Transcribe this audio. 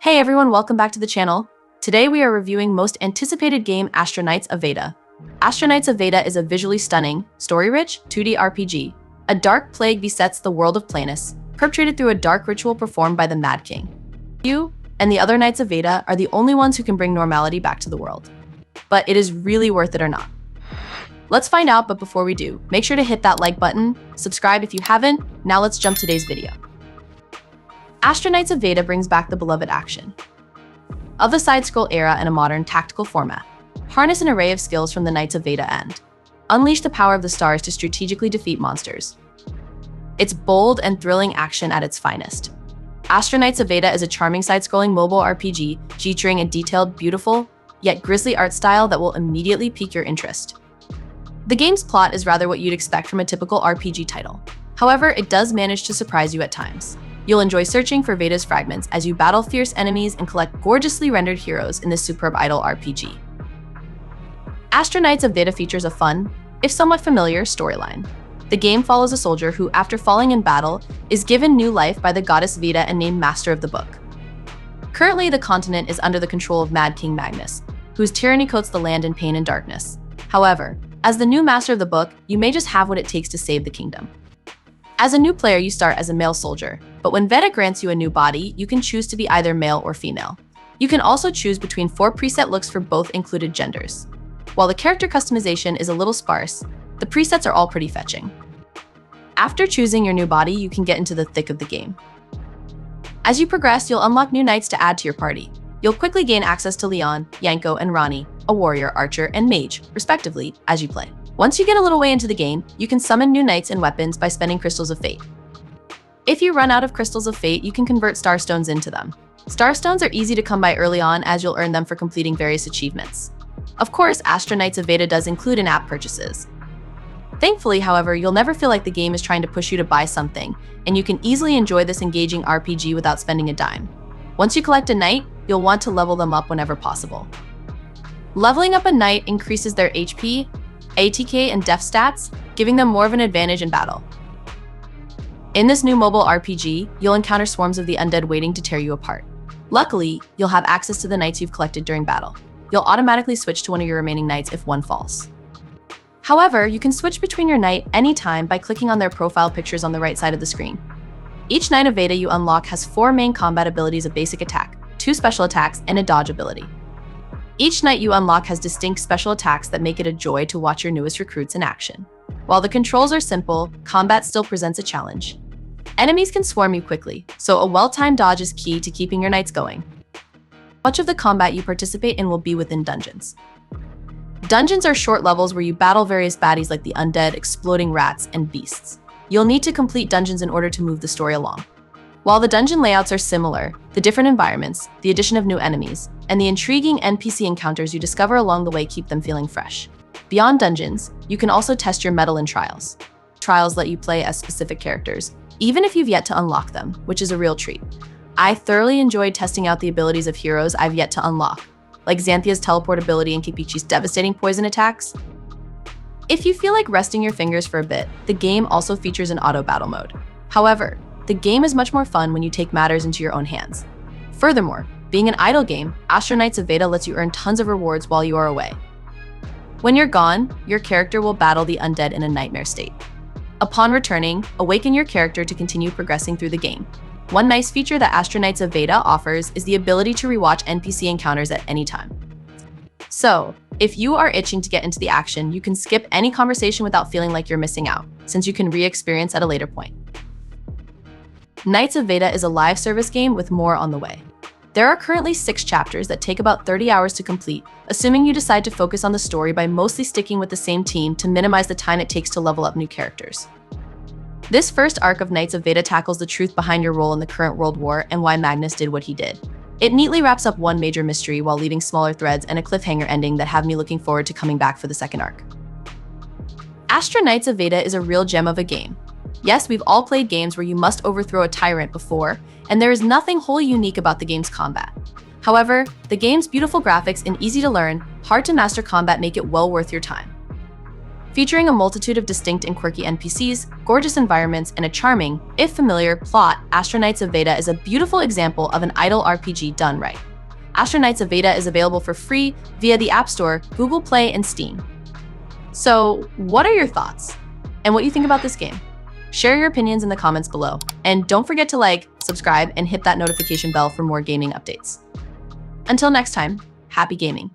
Hey everyone, welcome back to the channel. Today we are reviewing most anticipated game Astra of Veda. Astra of Veda is a visually stunning, story-rich 2D RPG. A dark plague besets the world of Planus, perpetrated through a dark ritual performed by the Mad King. You and the other Knights of Veda are the only ones who can bring normality back to the world. But it is really worth it or not? Let's find out, but before we do, make sure to hit that like button, subscribe if you haven't. Now let's jump to today's video. Astra of Veda brings back the beloved action of the side-scroll era in a modern tactical format. Harness an array of skills from the Knights of Veda and unleash the power of the stars to strategically defeat monsters. It's bold and thrilling action at its finest. Astra of Veda is a charming side-scrolling mobile RPG featuring a detailed, beautiful, yet grisly art style that will immediately pique your interest. The game's plot is rather what you'd expect from a typical RPG title. However, it does manage to surprise you at times. You'll enjoy searching for Veda's fragments as you battle fierce enemies and collect gorgeously rendered heroes in this superb idle RPG. Astra of Veda features a fun, if somewhat familiar, storyline. The game follows a soldier who, after falling in battle, is given new life by the goddess Veda and named Master of the Book. Currently, the continent is under the control of Mad King Magnus, whose tyranny coats the land in pain and darkness. However, as the new Master of the Book, you may just have what it takes to save the kingdom. As a new player, you start as a male soldier, but when Veda grants you a new body, you can choose to be either male or female. You can also choose between 4 preset looks for both included genders. While the character customization is a little sparse, the presets are all pretty fetching. After choosing your new body, you can get into the thick of the game. As you progress, you'll unlock new knights to add to your party. You'll quickly gain access to Leon, Yanko, and Rani, a warrior, archer, and mage, respectively, as you play. Once you get a little way into the game, you can summon new knights and weapons by spending Crystals of Fate. If you run out of Crystals of Fate, you can convert Starstones into them. Starstones are easy to come by early on as you'll earn them for completing various achievements. Of course, Astra of Veda does include in-app purchases. Thankfully, however, you'll never feel like the game is trying to push you to buy something, and you can easily enjoy this engaging RPG without spending a dime. Once you collect a knight, you'll want to level them up whenever possible. Leveling up a knight increases their HP, ATK, and def stats, giving them more of an advantage in battle. In this new mobile RPG, you'll encounter swarms of the undead waiting to tear you apart. Luckily, you'll have access to the knights you've collected during battle. You'll automatically switch to one of your remaining knights if one falls. However, you can switch between your knight anytime by clicking on their profile pictures on the right side of the screen. Each Knight of Veda you unlock has 4 main combat abilities: a basic attack, 2 special attacks, and a dodge ability. Each knight you unlock has distinct special attacks that make it a joy to watch your newest recruits in action. While the controls are simple, combat still presents a challenge. Enemies can swarm you quickly, so a well-timed dodge is key to keeping your knights going. Much of the combat you participate in will be within dungeons. Dungeons are short levels where you battle various baddies like the undead, exploding rats, and beasts. You'll need to complete dungeons in order to move the story along. While the dungeon layouts are similar, the different environments, the addition of new enemies, and the intriguing NPC encounters you discover along the way keep them feeling fresh. Beyond dungeons, you can also test your mettle in trials. Trials let you play as specific characters, even if you've yet to unlock them, which is a real treat. I thoroughly enjoyed testing out the abilities of heroes I've yet to unlock, like Xanthia's teleport ability and Kipichi's devastating poison attacks. If you feel like resting your fingers for a bit, the game also features an auto battle mode. However, the game is much more fun when you take matters into your own hands. Furthermore, being an idle game, Astra of Veda lets you earn tons of rewards while you are away. When you're gone, your character will battle the undead in a nightmare state. Upon returning, awaken your character to continue progressing through the game. One nice feature that Astra of Veda offers is the ability to rewatch NPC encounters at any time. So, if you are itching to get into the action, you can skip any conversation without feeling like you're missing out, since you can re-experience at a later point. Knights of Veda is a live service game with more on the way. There are currently 6 chapters that take about 30 hours to complete, assuming you decide to focus on the story by mostly sticking with the same team to minimize the time it takes to level up new characters. This first arc of Knights of Veda tackles the truth behind your role in the current world war and why Magnus did what he did. It neatly wraps up one major mystery while leaving smaller threads and a cliffhanger ending that have me looking forward to coming back for the second arc. Astra of Veda is a real gem of a game. Yes, we've all played games where you must overthrow a tyrant before, and there is nothing wholly unique about the game's combat. However, the game's beautiful graphics and easy-to-learn, hard-to-master combat make it well worth your time. Featuring a multitude of distinct and quirky NPCs, gorgeous environments, and a charming, if familiar, plot, Astra Knights of Veda is a beautiful example of an idle RPG done right. Astra Knights of Veda is available for free via the App Store, Google Play, and Steam. So, what are your thoughts? And what you think about this game? Share your opinions in the comments below. And don't forget to like, subscribe, and hit that notification bell for more gaming updates. Until next time, happy gaming.